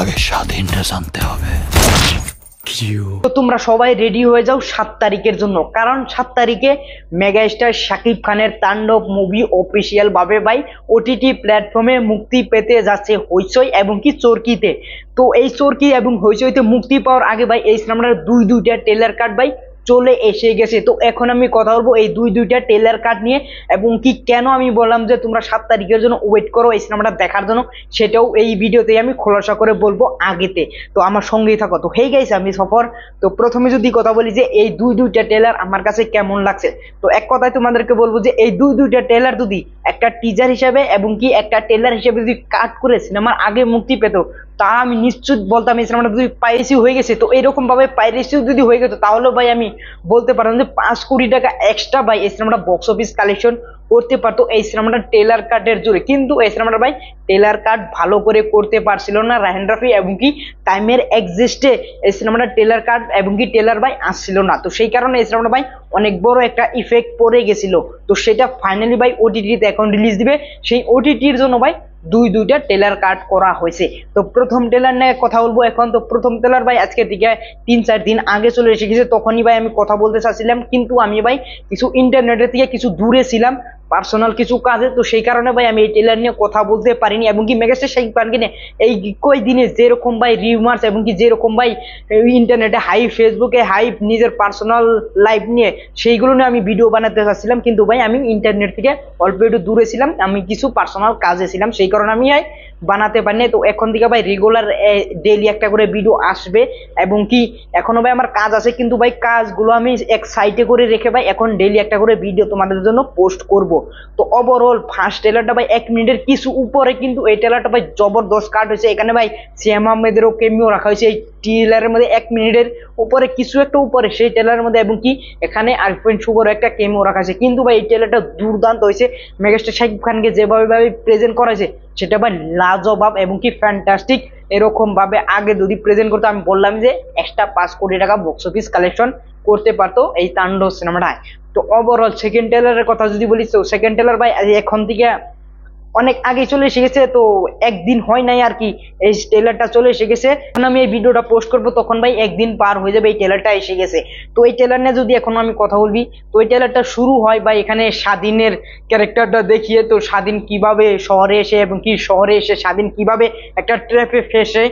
আগে স্বাধীনটা জানতে হবে। তো তোমরা সবাই রেডি হয়ে যাও 7 তারিখের জন্য, কারণ 7 তারিখে মেগাস্টার শাকিব খানের তাণ্ডব মুভি অফিসিয়াল ভাবে ভাই ওটিটি প্ল্যাটফর্মে মুক্তি পেতে যাচ্ছে হইচই এবং কি চরকিতে। তো এই চরকি এবং হইচইতে মুক্তি পাওয়ার আগে ভাই এই সিনেমাটার দুইটা ট্রেলার কাট ভাই চলে এসে গেছে। তো এখন আমি কথা বলবো এই দুইটা ট্রেলার কাট নিয়ে, এবং কি কেন আমি বললাম যে তোমরা 7 তারিখের জন্য ওয়েট করো এই সিনেমাটা দেখার জন্য, সেটাও এই ভিডিওতে আমি খোলাসা করে বলবো আগেতে। তো আমার সঙ্গেই থাকো। তো হেই গাইস, আমি সফর। তো প্রথমে যদি কথা বলি যে এই দুইটা ট্রেলার আমার কাছে কেমন লাগছে, তো এক কথায় তোমাদেরকে বলবো যে এই দুইটা ট্রেলার যদি একটা টিজার হিসেবে এবং কি একটা ট্রেলার হিসেবে যদি কাট করে সিনেমার আগে মুক্তি পেত, তা আমি নিশ্চিত বলতাম এই সিনেমাটা যদি পাইরেসি হয়ে গেছে। তো এরকম ভাবে পাইরেসি যদি হয়ে গেছে তাহলে ভাই আমি বলতে পারতাম যে 5 কোটি টাকা এক্সট্রা ভাই এই সিনেমাটা বক্স অফিস কালেকশন করতে পারতো এই সিনেমাটা ট্রেলার কাটের জোরে। কিন্তু এই সিনেমাটা ভাই ট্রেলার কাট ভালো করে করতে পারছিল না রায়হান রাফি, এবং কি টাইমের এক্সিস্টে এই সিনেমাটা ট্রেলার কাট এবং কি ট্রেলার ভাই আসছিল না। তো সেই কারণে এই সিনেমাটা ভাই অনেক বড় একটা ইফেক্ট পড়ে গেছিল। তো সেটা ফাইনালি ভাই ওটিটিতে এখন রিলিজ দিবে, সেই ওটিটির জন্য ভাই দুইটা ট্রেলার কাট করা হয়েছে। তো প্রথম ট্রেলার নিয়ে কথা বলবো এখন। তো প্রথম ট্রেলার ভাই আজকে থেকে 3-4 দিন আগে চলে এসে গেছে, তখনই ভাই আমি কথা বলতে চাচ্ছিলাম, কিন্তু আমি ভাই কিছু ইন্টারনেটের থেকে কিছু দূরে ছিলাম পার্সোনাল কিছু কাজে। তো সেই কারণে ভাই আমি এই ট্রেলার নিয়ে কথা বলতে পারিনি, এবং কি মেগাস্টার শাকিব খানকে নিয়ে এই কয়দিনে যেরকম ভাই রিউমার্স এবং কি যেরকম ভাই ইন্টারনেটে হাইপ, ফেসবুকে হাইপ, নিজের পার্সোনাল লাইফ নিয়ে সেইগুলো নিয়ে আমি ভিডিও বানাতে চাচ্ছিলাম, কিন্তু ভাই আমি ইন্টারনেট থেকে অল্প একটু দূরে ছিলাম, আমি কিছু পার্সোনাল কাজে ছিলাম, সেই কারণে আমি বানাতে পারিনি। তো এখন থেকে ভাই রেগুলার ডেইলি একটা করে ভিডিও আসবে, এবং কি এখনো ভাই আমার কাজ আছে, কিন্তু ভাই কাজগুলো আমি এক সাইডে করে রেখে ভাই এখন ডেইলি একটা করে ভিডিও তোমাদের জন্য পোস্ট করব। তো ওভারঅল ফার্স্ট ট্রেলারটা ভাই 1 মিনিটের কিছু উপরে, কিন্তু এই ট্রেলারটা ভাই জবরদস্ত কাট হয়েছে। এখানে ভাই সিয়াম আহমেদেরও কেমিও রাখা হয়েছে এই ট্রেলারের মধ্যে, 1 মিনিটের উপরে কিছু একটা উপরে সেই ট্রেলারের মধ্যে, এবং কি এখানে আরফিন শুভর একটা কেমিও রাখা আছে। কিন্তু ভাই এই ট্রেলারটা দুর্দান্ত হয়েছে, মেগাস্টার শাকিব খানকে যেভাবে প্রেজেন্ট করা হয়েছে সেটা ভাই লাজবাব এবং কি ফ্যান্টাস্টিক। এরকম ভাবে আগে যদি প্রেজেন্ট করতো, আমি বললাম যে এক্সট্রা 5 কোটি টাকা বক্স অফিস কালেকশন করতে পারতো এই তাণ্ডব সিনেমাটায়। তো ওভারঅল সেকেন্ড ট্রেলারের কথা যদি বলি, তো সেকেন্ড ট্রেলার ভাই এখন থেকে অনেক আগে চলে এসে গেছে, তো একদিন হয় নাই আর কি এই ট্রেলারটা চলে এসে গেছে। এখন আমি এই ভিডিওটা পোস্ট করবো তখন ভাই একদিন পার হয়ে যাবে এই ট্রেলারটা এসে গেছে। তো এই ট্রেলার নিয়ে যদি এখন আমি কথা বলবি, তো এই ট্রেলারটা শুরু হয় ভাই এখানে স্বাধীনের ক্যারেক্টারটা দেখিয়ে, তো স্বাধীন কিভাবে শহরে এসে এবং কি শহরে এসে স্বাধীন কিভাবে একটা ট্র্যাপে ফেসে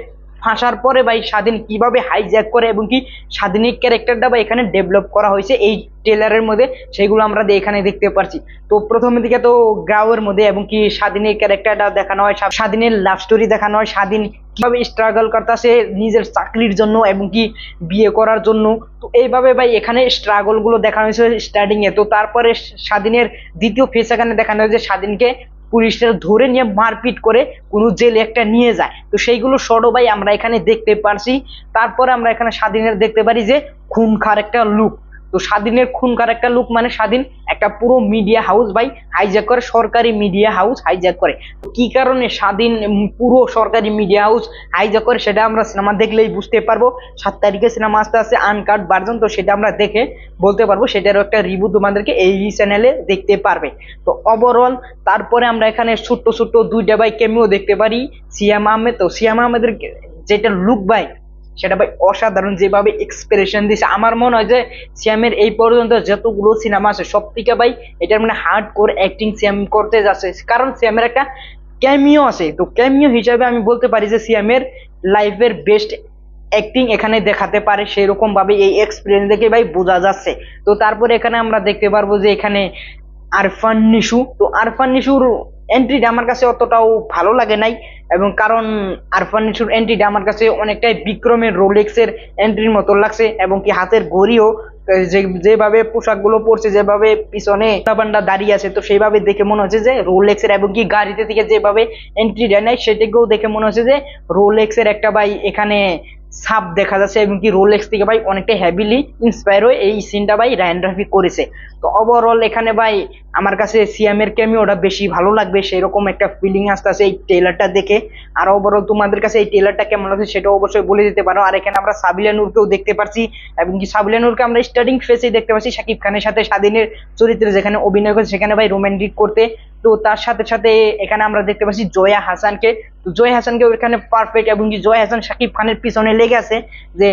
ফাঁসার পরে ভাই স্বাধীন কিভাবে হাইজ্যাক করে, এবং কি স্বাধীনের ক্যারেক্টারটা ভাই এখানে ডেভেলপ করা হয়েছে এই ট্রেলারের মধ্যে, সেগুলো আমরা এখানে দেখতে পারছি। তো প্রথমের দিকে তো গ্রাউয়ের মধ্যে এবং কি স্বাধীনের ক্যারেক্টারটা দেখানো হয়, স্বাধীনের লাভ স্টোরি দেখানো হয়, স্বাধীন কিভাবে স্ট্রাগল করতেছে নিজের চাকরির জন্য এবং কি বিয়ে করার জন্য। তো এইভাবে ভাই এখানে স্ট্রাগল গুলো দেখানো হয়েছে স্টার্টিং এ। তো তারপরে স্বাধীনের দ্বিতীয় ফেস এখানে দেখানো হয়েছে স্বাধীনকে পুলিশরা ধরে নিয়ে মারপিট করে কোনো জেলে একটা নিয়ে যায়। তো সেইগুলো শর্টও ভাই আমরা এখানে দেখতে পারছি। তারপরে আমরা এখানে স্বাধীনের দেখতে পারি যে খুনখার একটা লুক। তো স্বাধীনের খুনখার একটা লুক মানে স্বাধীন একটা পুরো মিডিয়া হাউস ভাই হাইজ্যাক করে, সরকারি মিডিয়া হাউস হাইজ্যাক করে। তো কি কারণে স্বাধীন পুরো সরকারি মিডিয়া হাউস হাইজ্যাক করে সেটা আমরা সিনেমা দেখলেই বুঝতে পারবো। 7 তারিখে সিনেমা আসতে আসতে আনকাট ভার্জন, তো সেটা আমরা দেখে বলতে পারবো, সেটারও একটা রিভিউ তোমাদেরকে এই চ্যানেলে দেখতে পারবে। তো ওভারঅল তারপরে আমরা এখানে ছোট্ট ছোট্ট দুইটা ভাই কেমিও দেখতে পারি সিয়াম আহমেদ। তো সিয়াম আহমেদের যেটা লুক ভাই সেটা ভাই অসাধারণ, যেভাবে এক্সপ্রেশন দিছে আমার মনে হয় যে সিয়ামের এই পর্যন্ত যতগুলো সিনেমা আছে সব থেকে ভাই এটার মানে হার্ড কোর অ্যাক্টিং সিয়াম করতে যাচ্ছে, কারণ সিয়ামের একটা ক্যামিও আছে। তো ক্যামিও হিসাবে আমি বলতে পারি যে সিয়ামের লাইফের বেস্ট অ্যাক্টিং এখানে দেখাতে পারে, সেরকম ভাবে এই এক্সপিরিয়েন্স দেখে ভাই বোঝা যাচ্ছে। তো তারপরে এখানে আমরা দেখতে পারবো যে এখানে আরফান নিশু। তো আরফান নিশুর এন্ট্রিটা আমার কাছে অতটাও ভালো লাগে নাই, এবং কারণ আরফান নিশুর এন্ট্রিটা আমার কাছে অনেকটাই বিক্রমের রোলেক্সের এন্ট্রির মতো লাগছে, এবং কি হাতের ঘড়িও যেভাবে পোশাক গুলো পরছে, যেভাবে পিছনে বান্ডা দাঁড়িয়ে আছে, তো সেইভাবে দেখে মনে হচ্ছে যে রোলেক্সের, এবং কি গাড়িতে থেকে যেভাবে এন্ট্রি দেয় নাই সেটাকেও দেখে মনে হচ্ছে যে রোলেক্সের একটা ভাই এখানে ছাপ দেখা যাচ্ছে, এবং কি রোলেক্স থেকে ভাই অনেকটা হেভিলি ইন্সপায়ার হয়ে এই সিনটা ভাই রায়হান রাফি করেছে। তো ওভারঅল এখানে ভাই আমার কাছে সিয়ামের ক্যামিওটা বেশি ভালো লাগবে সেরকম একটা ফিলিং আসতেছে এই ট্রেলারটা দেখে। আর ওভারঅল তোমাদের কাছে এই ট্রেলারটা কেমন লাগছে সেটা অবশ্যই বলে দিতে পারো। আর এখানে আমরা সাবিলা নূরকেও দেখতে পাচ্ছি, এবং কি সাবিলা নূরকে আমরা স্টার্টিং ফেসেই দেখতে পাচ্ছি শাকিব খানের সাথে স্বাধীনের চরিত্রে যেখানে অভিনয় করেছে সেখানে ভাই রোমান্টিক করতে তো তার সাথে সাথে এখানে আমরা দেখতে পাচ্ছি জয়া হাসানকে। তো জয়া হাসানকে ওখানে পারফেক্ট, এবং কি জয়া হাসান শাকিব খানের পিছনে লেগে আছে যে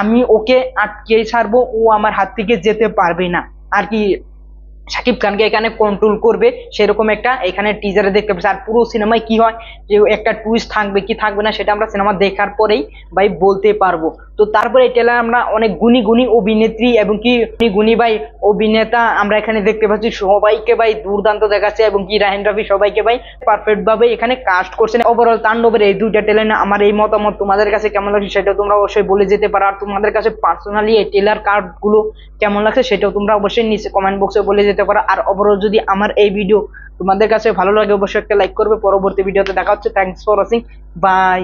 আমি ওকে আটকে ছাড়বো, ও আমার হাত থেকে যেতে পারবে না আর কি, শাকিব খানকে এখানে কন্ট্রোল করবে সেরকম একটা এখানে টিজারে দেখতে পাচ্ছি। আর পুরো সিনেমায় কি হয়, যে একটা টুইস্ট থাকবে কি থাকবে না সেটা আমরা সিনেমা দেখার পরেই ভাই বলতে পারবো। তো তারপরে এই ট্রেলার আমরা অনেক গুণী গুণী অভিনেত্রী এবং কি গুণী গুণী ভাই অভিনেতা আমরা এখানে দেখতে পাচ্ছি, সবাইকে ভাই দুর্দান্ত দেখাচ্ছে, এবং কি রাহিন রাফি সবাইকে ভাই পারফেক্ট ভাবে এখানে কাস্ট করছেন। ওভারঅল তাণ্ডবের এই দুইটা ট্রেলার আমার এই মতামত, তোমাদের কাছে কেমন লাগছে সেটা তোমরা অবশ্যই বলে যেতে পারো। আর তোমাদের কাছে পার্সোনালি এই ট্রেলার কার্ড গুলো কেমন লাগছে সেটাও তোমরা অবশ্যই নিচে কমেন্ট বক্সে বলে যেতে পারো। আর ওভারঅল যদি আমার এই ভিডিও তোমাদের কাছে ভালো লাগে অবশ্যই একটা লাইক করবে। পরবর্তী ভিডিওতে দেখা হচ্ছে। Thanks for watching, by.